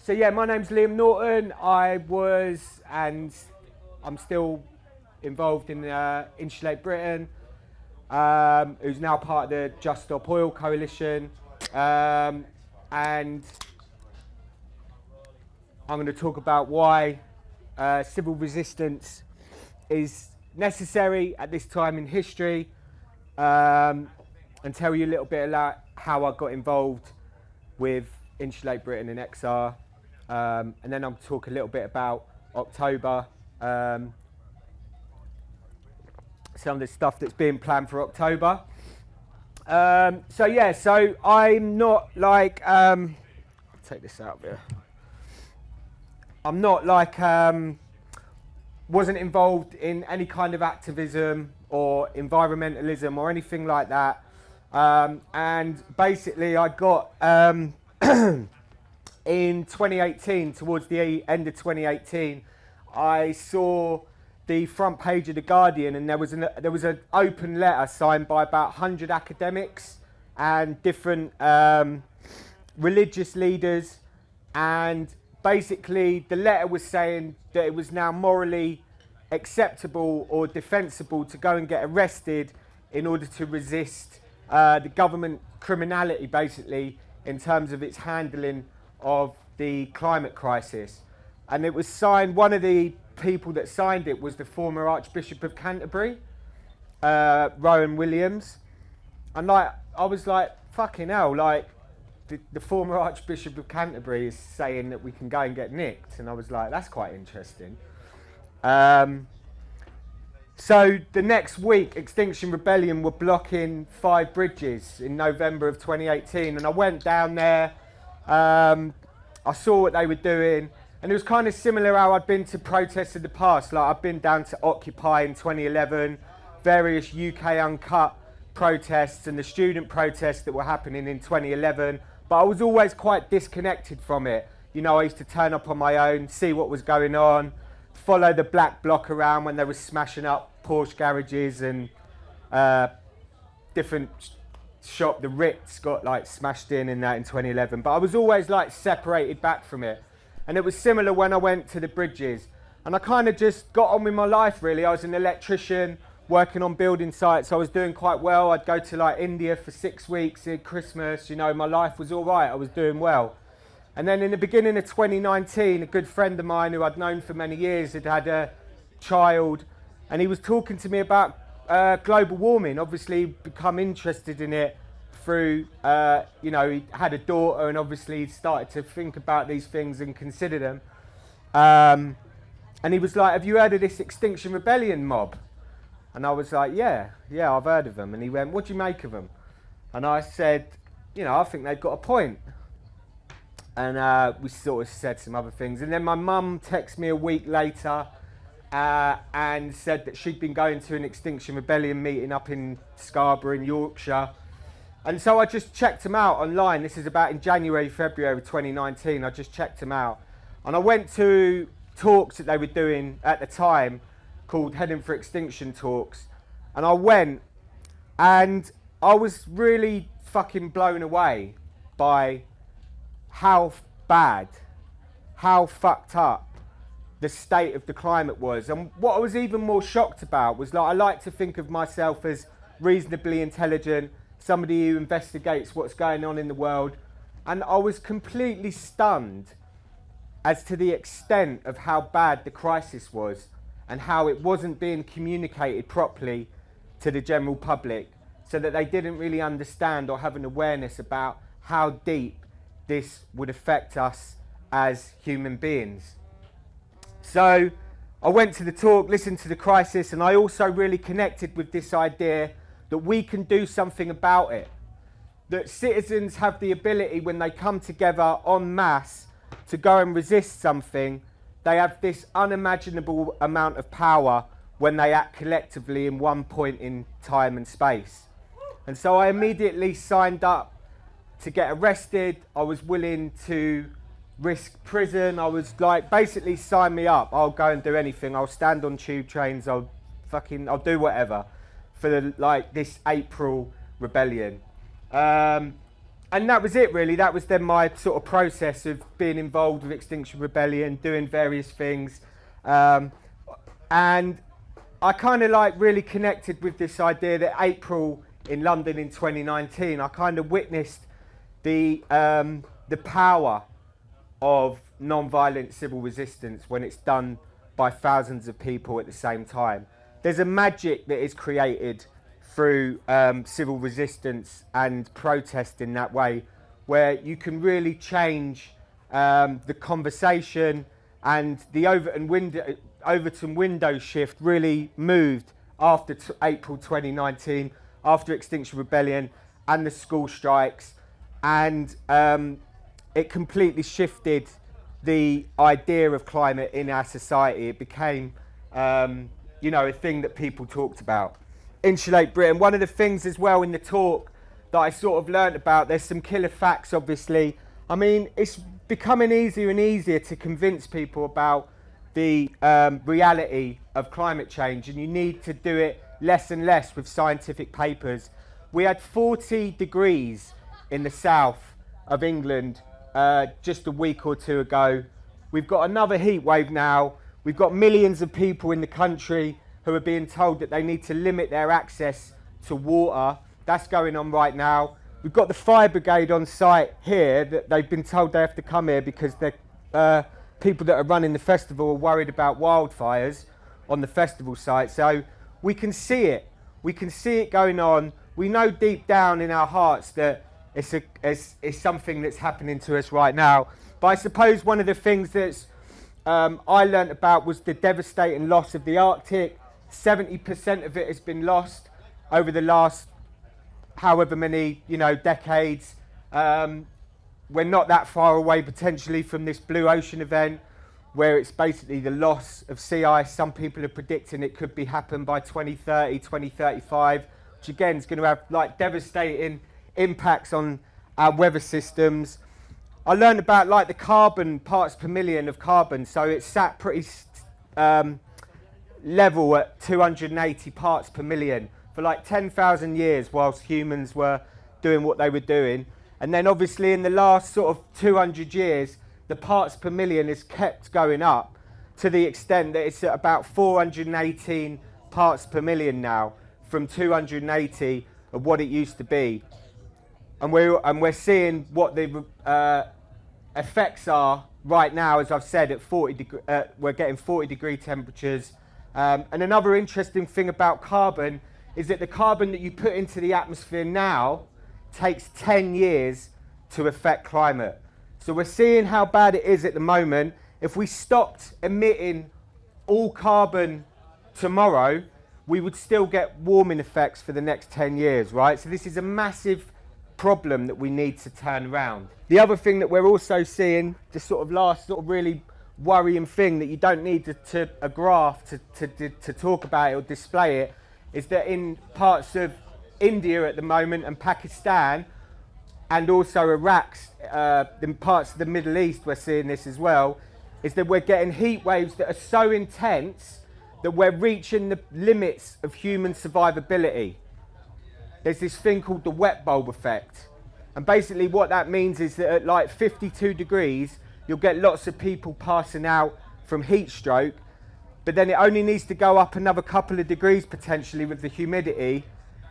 So yeah, my name's Liam Norton. I was and I'm still involved in Insulate Britain, who's now part of the Just Stop Oil Coalition, and I'm going to talk about why civil resistance is necessary at this time in history, and tell you a little bit about how I got involved with Insulate Britain and XR, and then I'll talk a little bit about October, some of the stuff that's being planned for October. So yeah, so I'm not like, I'll take this out there. I'm not like, wasn't involved in any kind of activism or environmentalism or anything like that. And basically I got, in 2018, towards the end of 2018, I saw the front page of The Guardian, and there was an open letter signed by about 100 academics and different religious leaders, and basically the letter was saying that it was now morally acceptable or defensible to go and get arrested in order to resist the government criminality, basically, in terms of its handling of the climate crisis. And it was signed, one of the people that signed it was the former Archbishop of Canterbury, Rowan Williams. And like, I was like, fucking hell, like the former Archbishop of Canterbury is saying that we can go and get nicked. And I was like, that's quite interesting. So the next week, Extinction Rebellion were blocking 5 bridges in November of 2018. And I went down there, I saw what they were doing. And it was kind of similar how I'd been to protests in the past. Like I've been down to Occupy in 2011, various UK Uncut protests and the student protests that were happening in 2011. But I was always quite disconnected from it. You know, I used to turn up on my own, see what was going on, follow the black bloc around when they were smashing up Porsche garages and different shop. The Ritz got like smashed in that in 2011. But I was always like separated back from it. And it was similar when I went to the bridges. And I kind of just got on with my life, really. I was an electrician working on building sites. I was doing quite well. I'd go to like India for 6 weeks at Christmas. You know, my life was all right. I was doing well. And then in the beginning of 2019, a good friend of mine who I'd known for many years had had a child. And he was talking to me about global warming, obviously become interested in it through, you know, he had a daughter and obviously he started to think about these things and consider them. And he was like, have you heard of this Extinction Rebellion mob? And I was like, yeah, I've heard of them. And he went, what do you make of them? And I said, you know, I think they've got a point. And we sort of said some other things. And then my mum texted me a week later and said that she'd been going to an Extinction Rebellion meeting up in Scarborough in Yorkshire. And so I just checked them out online. This is about in January, February 2019. I just checked them out. And I went to talks that they were doing at the time called Heading for Extinction Talks. And I went and I was really fucking blown away by how bad, how fucked up the state of the climate was. And what I was even more shocked about was, like, I like to think of myself as reasonably intelligent, somebody who investigates what's going on in the world, and I was completely stunned as to the extent of how bad the crisis was and how it wasn't being communicated properly to the general public, so that they didn't really understand or have an awareness about how deep this would affect us as human beings. So I went to the talk, listened to the crisis, and I also really connected with this idea that we can do something about it. That citizens have the ability, when they come together en masse to go and resist something, they have this unimaginable amount of power when they act collectively in one point in time and space. And so I immediately signed up to get arrested. I was willing to risk prison. I was like, basically, sign me up. I'll go and do anything. I'll stand on tube trains. I'll do whatever for this April rebellion. and that was it really. That was then my sort of process of being involved with Extinction Rebellion, doing various things, and I kind of like really connected with this idea that April in London in 2019, I kind of witnessed the power of non-violent civil resistance when it's done by thousands of people at the same time. There's a magic that is created through civil resistance and protest in that way, where you can really change the conversation, and the Overton window shift really moved after April 2019, after Extinction Rebellion and the school strikes, and it completely shifted the idea of climate in our society. It became, you know, a thing that people talked about. Insulate Britain. One of the things as well in the talk that I sort of learnt about, there's some killer facts obviously. I mean, it's becoming easier and easier to convince people about the reality of climate change, and you need to do it less and less with scientific papers. We had 40 degrees in the south of England just a week or two ago. We've got another heat wave now. We've got millions of people in the country who are being told that they need to limit their access to water. That's going on right now. We've got the fire brigade on site here, that they've been told they have to come here because they're people that are running the festival are worried about wildfires on the festival site. So we can see it. We can see it going on. We know deep down in our hearts that it's something that's happening to us right now. But I suppose one of the things that's I learnt about was the devastating loss of the Arctic. 70% of it has been lost over the last however many, you know, decades. We're not that far away potentially from this Blue Ocean event, where it's basically the loss of sea ice. Some people are predicting it could happen by 2030, 2035, which again is going to have like devastating impacts on our weather systems. I learned about like the carbon parts per million of carbon, so it's sat pretty level at 280 parts per million for like 10,000 years whilst humans were doing what they were doing. And then obviously in the last sort of 200 years, the parts per million has kept going up to the extent that it's at about 418 parts per million now, from 280 of what it used to be. And we're seeing what the effects are right now, as I've said, at 40 we're getting 40 degree temperatures. And another interesting thing about carbon is that the carbon that you put into the atmosphere now takes 10 years to affect climate. So we're seeing how bad it is at the moment. If we stopped emitting all carbon tomorrow, we would still get warming effects for the next 10 years, right? So this is a massive problem that we need to turn around. The other thing that we're also seeing, the sort of last sort of really worrying thing that you don't need a graph to talk about it or display it, is that in parts of India at the moment and Pakistan, and also Iraq, in parts of the Middle East we're seeing this as well, is that we're getting heat waves that are so intense that we're reaching the limits of human survivability. There's this thing called the wet bulb effect. And basically what that means is that at like 52 degrees, you'll get lots of people passing out from heat stroke, but then it only needs to go up another couple of degrees potentially with the humidity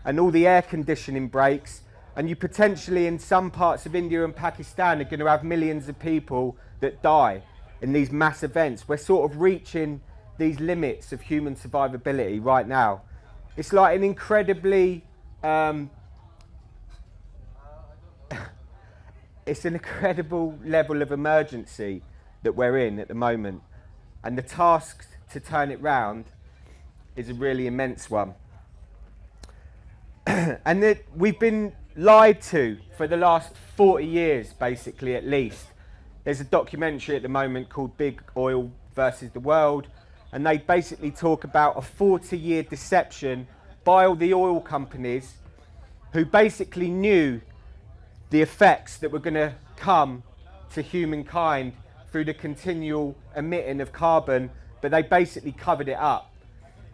and all the air conditioning breaks, and you potentially in some parts of India and Pakistan are going to have millions of people that die in these mass events. We're sort of reaching these limits of human survivability right now. It's like an incredibly it's an incredible level of emergency that we're in at the moment, and the task to turn it round is a really immense one. And that we've been lied to for the last 40 years, basically, at least. There's a documentary at the moment called Big Oil versus the World, and they basically talk about a 40-year deception by all the oil companies who basically knew the effects that were going to come to humankind through the continual emitting of carbon, but they basically covered it up.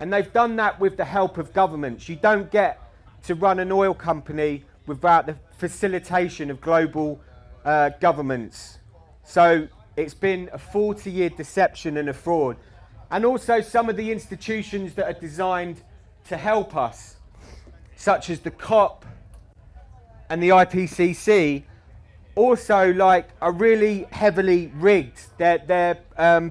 And they've done that with the help of governments. You don't get to run an oil company without the facilitation of global governments. So it's been a 40-year deception and a fraud. And also some of the institutions that are designed to help us, such as the COP and the IPCC, also are really heavily rigged. Their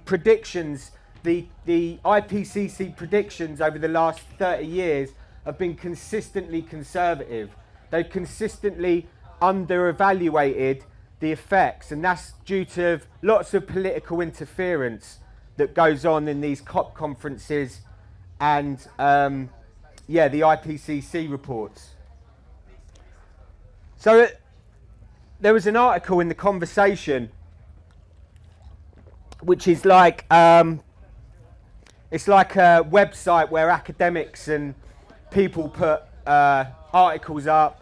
predictions, the IPCC predictions over the last 30 years have been consistently conservative. They've consistently under-evaluated the effects, and that's due to lots of political interference that goes on in these COP conferences and the IPCC reports. So there was an article in The Conversation which is it's like a website where academics and people put articles up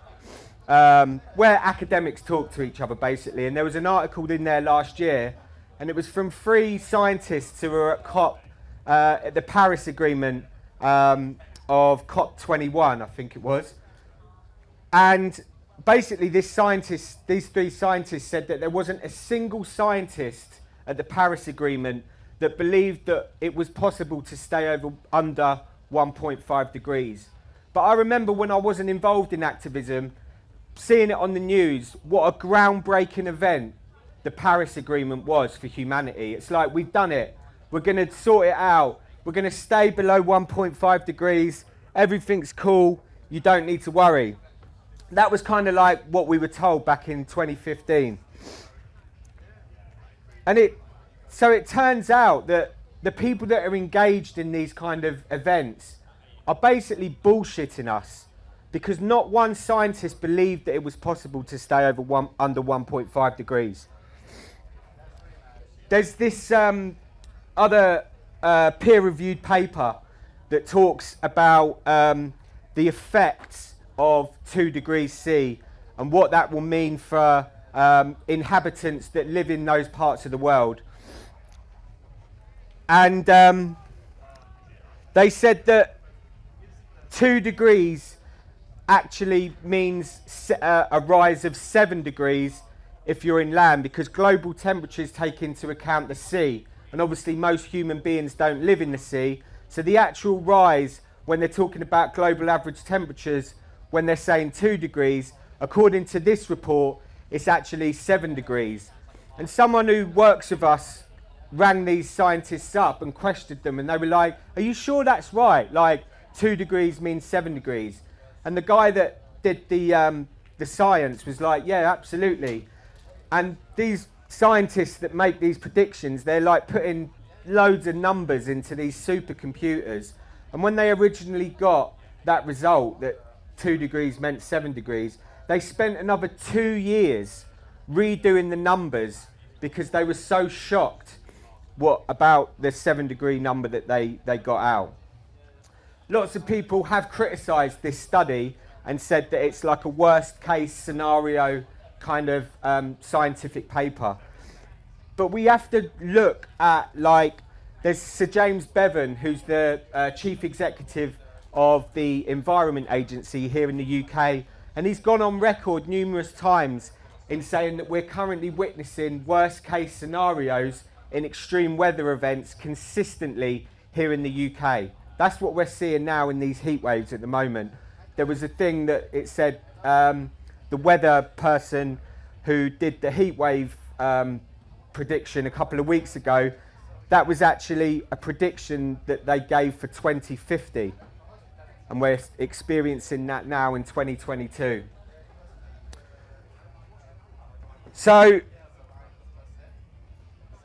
where academics talk to each other, basically. And there was an article in there last year, and it was from 3 scientists who were at COP, at the Paris Agreement of COP21, I think it was. And basically these 3 scientists said that there wasn't a single scientist at the Paris Agreement that believed that it was possible to stay under 1.5 degrees. But I remember when I wasn't involved in activism, seeing it on the news, what a groundbreaking event the Paris Agreement was for humanity. It's like, we've done it. We're going to sort it out. We're going to stay below 1.5 degrees. Everything's cool. You don't need to worry. That was kind of like what we were told back in 2015. And so it turns out that the people that are engaged in these kind of events are basically bullshitting us, because not one scientist believed that it was possible to stay under 1.5 degrees. There's this other peer-reviewed paper that talks about the effects of 2 degrees C and what that will mean for inhabitants that live in those parts of the world. And they said that 2 degrees actually means a rise of 7 degrees if you're in land, because global temperatures take into account the sea, and obviously most human beings don't live in the sea. So the actual rise, when they're talking about global average temperatures, when they're saying 2 degrees, according to this report, it's actually 7 degrees. And someone who works with us rang these scientists up and questioned them, and they were like, are you sure that's right? Like, 2 degrees means 7 degrees. And the guy that did the science was like, yeah, absolutely. And these scientists that make these predictions, they're like putting loads of numbers into these supercomputers. And when they originally got that result, that 2 degrees meant 7 degrees, they spent another 2 years redoing the numbers because they were so shocked about the 7 degree number that they got out. Lots of people have criticised this study and said that it's like a worst case scenario kind of scientific paper. But we have to look at, there's Sir James Bevan, who's the chief executive of the Environment Agency here in the UK, and he's gone on record numerous times in saying that we're currently witnessing worst case scenarios in extreme weather events consistently here in the UK. That's what we're seeing now in these heat waves at the moment. There was a thing that it said, the weather person who did the heat wave prediction a couple of weeks ago, that was actually a prediction that they gave for 2050. And we're experiencing that now in 2022. So,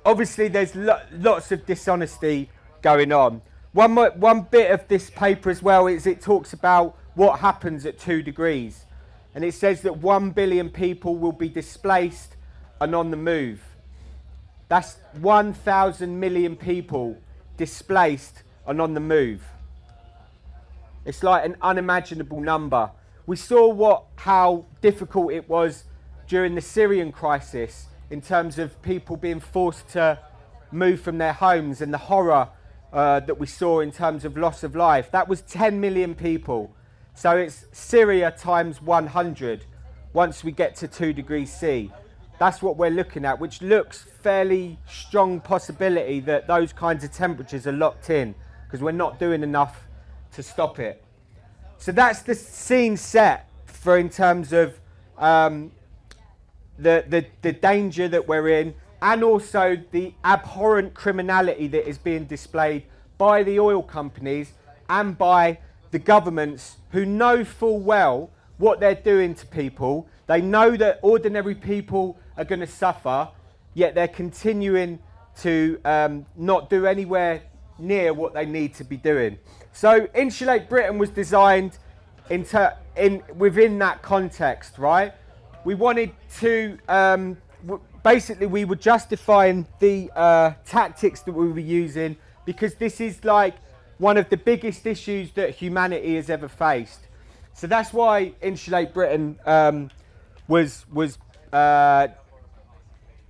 obviously there's lots of dishonesty going on. One bit of this paper as well is it talks about what happens at 2 degrees. And it says that 1 billion people will be displaced and on the move. That's 1,000 million people displaced and on the move. It's like an unimaginable number. We saw how difficult it was during the Syrian crisis in terms of people being forced to move from their homes, and the horror that we saw in terms of loss of life. That was 10 million people. So it's Syria times 100. once we get to 2 degrees C. That's what we're looking at, which looks fairly strong possibility that those kinds of temperatures are locked in because we're not doing enough to stop it. So that's the scene set for in terms of the danger that we're in, and also the abhorrent criminality that is being displayed by the oil companies and by the governments who know full well what they're doing to people. They know that ordinary people are going to suffer, yet they're continuing to not do anywhere near what they need to be doing. So Insulate Britain was designed within that context, right? We wanted to, basically we were justifying the tactics that we were using because this is like one of the biggest issues that humanity has ever faced. So that's why Insulate Britain was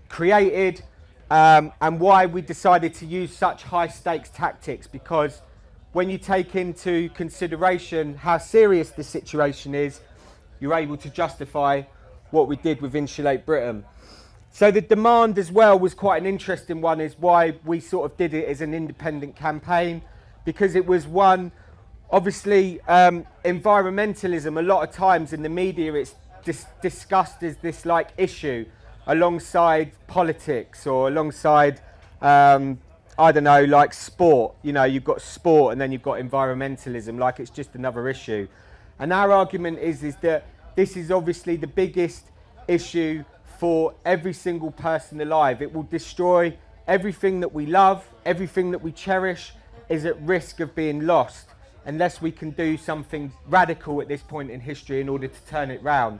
created, and why we decided to use such high stakes tactics, because when you take into consideration how serious the situation is, you're able to justify what we did with Insulate Britain. So the demand as well was quite an interesting one, is why we sort of did it as an independent campaign, because it was one, obviously environmentalism, a lot of times in the media it's discussed as this like issue alongside politics or alongside I don't know, like sport. You know, you've got sport and then you've got environmentalism, like it's just another issue. And our argument is that this is obviously the biggest issue for every single person alive. It will destroy everything that we love, everything that we cherish is at risk of being lost unless we can do something radical at this point in history in order to turn it round.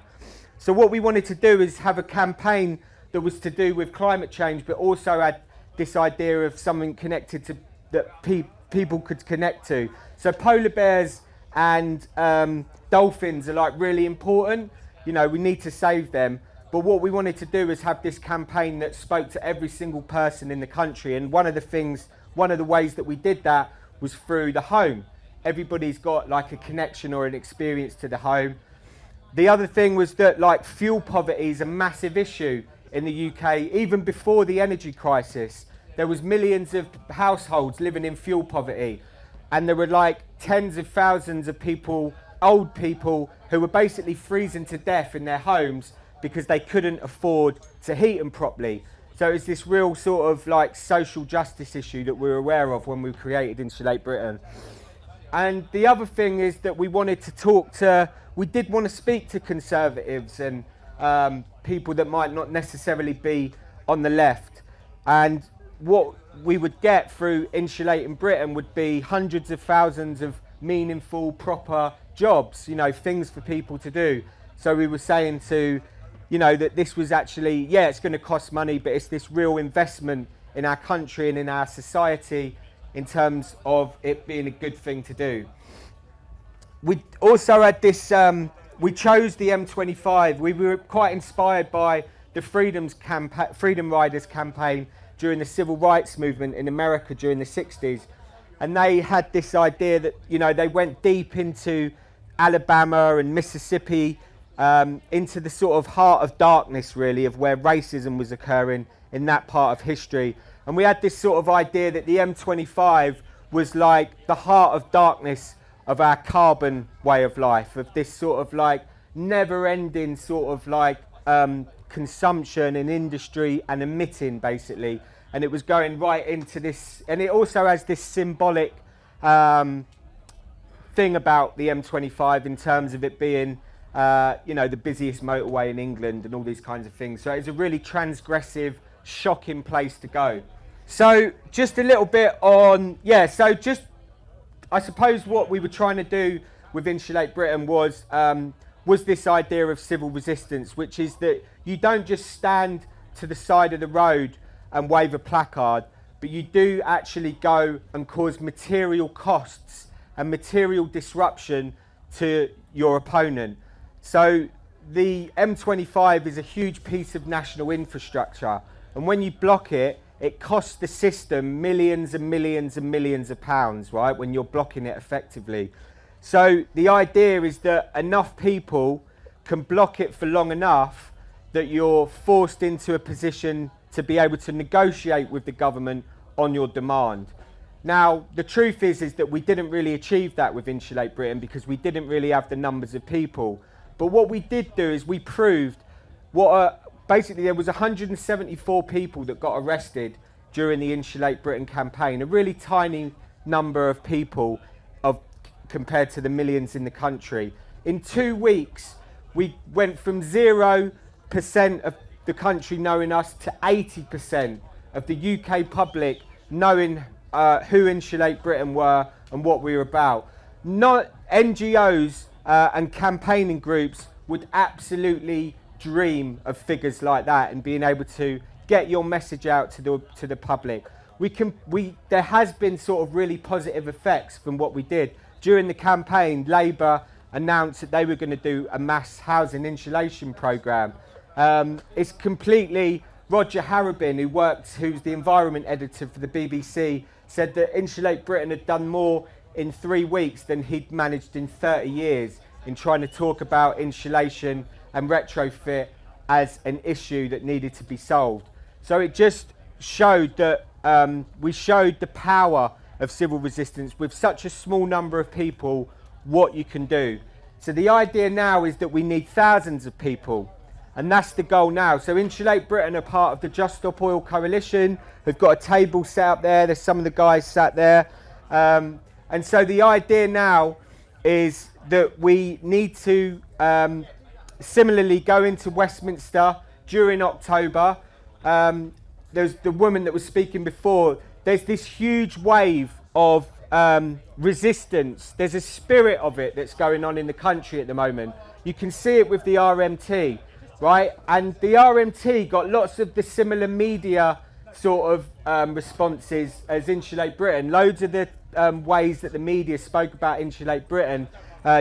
So what we wanted to do is have a campaign that was to do with climate change, but also had this idea of something connected to that people could connect to. So polar bears and dolphins are like really important. You know, we need to save them. But what we wanted to do is have this campaign that spoke to every single person in the country. And one of the ways that we did that was through the home. Everybody's got like a connection or an experience to the home. The other thing was that like fuel poverty is a massive issue in the UK. Even before the energy crisis, there was millions of households living in fuel poverty. And there were like tens of thousands of people, old people, who were basically freezing to death in their homes because they couldn't afford to heat them properly. So it's this real sort of like social justice issue that we were aware of when we created Insulate Britain. And the other thing is that we wanted to we did want to speak to conservatives and people that might not necessarily be on the left. And what we would get through Insulating Britain would be hundreds of thousands of meaningful, proper jobs, you know, things for people to do. So we were saying to, you know, that this was actually, yeah, it's going to cost money, but it's this real investment in our country and in our society in terms of it being a good thing to do. We also had this, we chose the M25. We were quite inspired by the Freedom Riders campaign during the civil rights movement in America during the 60s. And they had this idea that, you know, they went deep into Alabama and Mississippi, into the sort of heart of darkness, really, of where racism was occurring in that part of history. And we had this sort of idea that the M25 was like the heart of darkness of our carbon way of life, of this sort of like never-ending sort of like consumption and industry and emitting, basically. And it was going right into this, and it also has this symbolic thing about the M25 in terms of it being you know, the busiest motorway in England and all these kinds of things. So it's a really transgressive, shocking place to go. So just a little bit on, yeah, so just, I suppose what we were trying to do with Insulate Britain was this idea of civil resistance, which is that you don't just stand to the side of the road and wave a placard, but you do actually go and cause material costs and material disruption to your opponent. So the M25 is a huge piece of national infrastructure, and when you block it, it costs the system millions and millions and millions of pounds, right, when you're blocking it effectively. So the idea is that enough people can block it for long enough that you're forced into a position to be able to negotiate with the government on your demand. Now, the truth is that we didn't really achieve that with Insulate Britain because we didn't really have the numbers of people. But what we did do is we proved basically there was 174 people that got arrested during the Insulate Britain campaign, a really tiny number of people compared to the millions in the country. In 2 weeks, we went from 0% of the country knowing us to 80% of the UK public knowing who Insulate Britain were and what we were about. Not NGOs and campaigning groups would absolutely dream of figures like that and being able to get your message out to the public. There has been sort of really positive effects from what we did. During the campaign, Labour announced that they were going to do a mass housing insulation programme. It's completely, Roger Harrabin, who's the environment editor for the BBC, said that Insulate Britain had done more in 3 weeks than he'd managed in 30 years in trying to talk about insulation and retrofit as an issue that needed to be solved. So it just showed that we showed the power of civil resistance with such a small number of people, what you can do. So the idea now is that we need thousands of people, and that's the goal now. So Insulate Britain are part of the Just Stop Oil Coalition. We've got a table set up there. There's some of the guys sat there. And so the idea now is that we need to similarly go into Westminster during October. There's the woman that was speaking before. There's this huge wave of resistance. There's a spirit of it that's going on in the country at the moment. You can see it with the RMT, right? And the RMT got lots of the similar media sort of responses as Insulate Britain. Loads of the ways that the media spoke about Insulate Britain.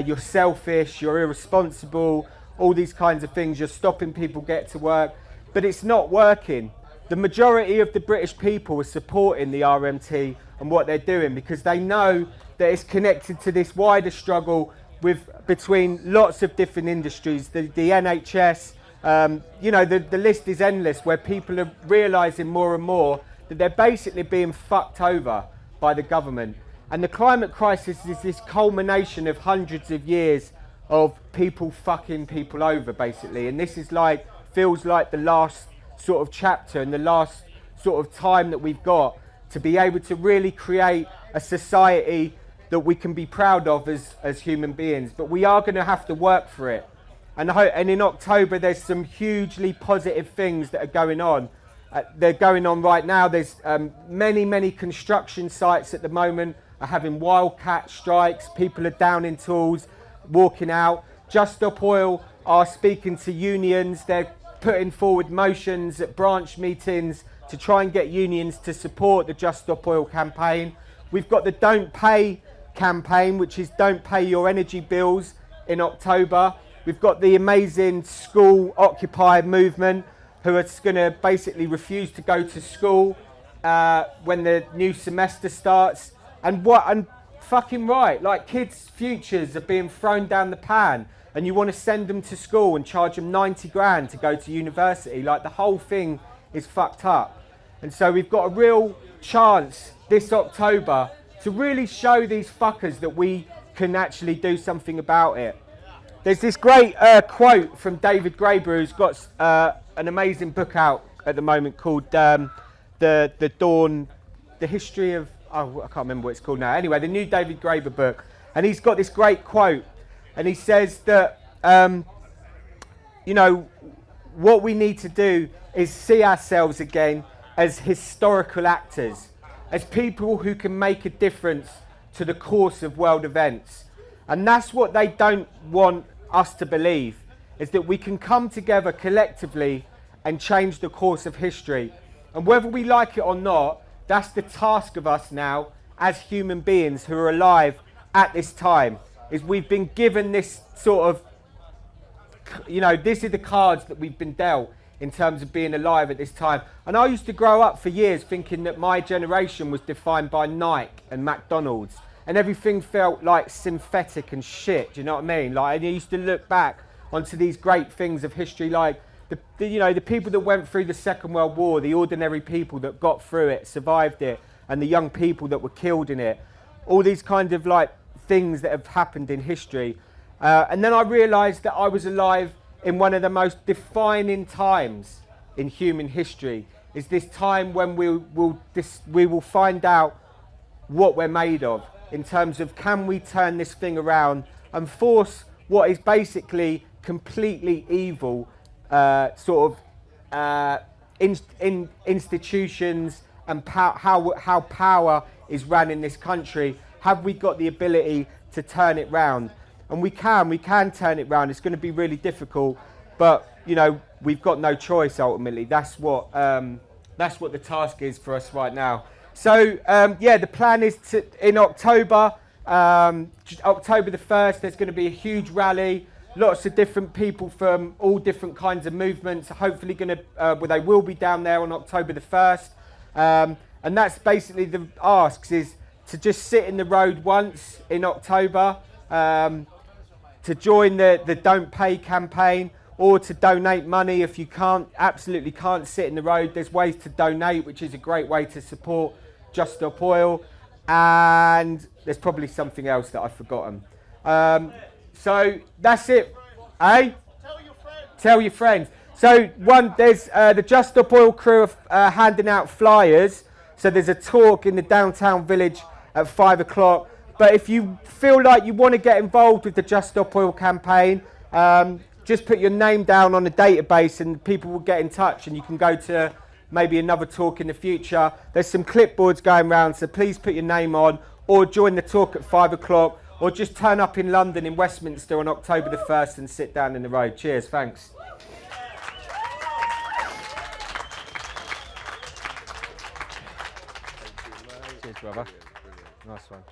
You're selfish, you're irresponsible, all these kinds of things. You're stopping people get to work, but it's not working. The majority of the British people are supporting the RMT and what they're doing because they know that it's connected to this wider struggle between lots of different industries, the NHS, you know, the list is endless, where people are realising more and more that they're basically being fucked over by the government. And the climate crisis is this culmination of hundreds of years of people fucking people over, basically. And this is like, feels like the last sort of chapter and the last sort of time that we've got to be able to really create a society that we can be proud of as human beings. But we are going to have to work for it. And in October, there's some hugely positive things that are going on. They're going on right now. There's many construction sites at the moment are having wildcat strikes. People are down in tools, walking out. Just Stop Oil are speaking to unions. They're putting forward motions at branch meetings to try and get unions to support the Just Stop Oil campaign. We've got the Don't Pay campaign, which is don't pay your energy bills, in October. We've got the amazing School Occupy movement, who are going to basically refuse to go to school when the new semester starts. And fucking right, like, kids' futures are being thrown down the pan, and you want to send them to school and charge them 90 grand to go to university. Like, the whole thing is fucked up. And so we've got a real chance this October to really show these fuckers that we can actually do something about it. There's this great quote from David Graeber, who's got an amazing book out at the moment called The Dawn, The History of, oh, I can't remember what it's called now. Anyway, the new David Graeber book. And he's got this great quote. And he says that, you know, what we need to do is see ourselves again as historical actors, as people who can make a difference to the course of world events. And that's what they don't want us to believe, is that we can come together collectively and change the course of history. And whether we like it or not, that's the task of us now as human beings who are alive at this time, is we've been given this sort of, you know, this is the cards that we've been dealt in terms of being alive at this time. And I used to grow up for years thinking that my generation was defined by Nike and McDonald's, and everything felt like synthetic and shit, do you know what I mean? Like, I used to look back onto these great things of history, like the people that went through the Second World War, the ordinary people that got through it, survived it, and the young people that were killed in it. All these kind of like things that have happened in history. And then I realised that I was alive in one of the most defining times in human history. Is this time when we will find out what we're made of, in terms of can we turn this thing around and force what is basically completely evil institutions and how power is ran in this country. Have we got the ability to turn it round? And we can turn it round. It's going to be really difficult, but you know, we've got no choice ultimately. That's what the task is for us right now. So yeah, the plan is to, in October, October the 1st, there's going to be a huge rally. Lots of different people from all different kinds of movements. Hopefully going to, well, they will be down there on October the 1st. And that's basically the asks, is to just sit in the road once in October, to join the Don't Pay campaign, or to donate money if you absolutely can't sit in the road. There's ways to donate, which is a great way to support Just Stop Oil. And there's probably something else that I've forgotten. So that's it. Eh? Tell your friends. So there's the Just Stop Oil crew handing out flyers. So there's a talk in the downtown village at 5 o'clock. But if you feel like you want to get involved with the Just Stop Oil campaign, just put your name down on the database and people will get in touch, and you can go to maybe another talk in the future. There's some clipboards going around, so please put your name on, or join the talk at 5 o'clock, or just turn up in London, in Westminster on October the 1st and sit down in the road. Cheers, thanks. Cheers, brother. Nice one.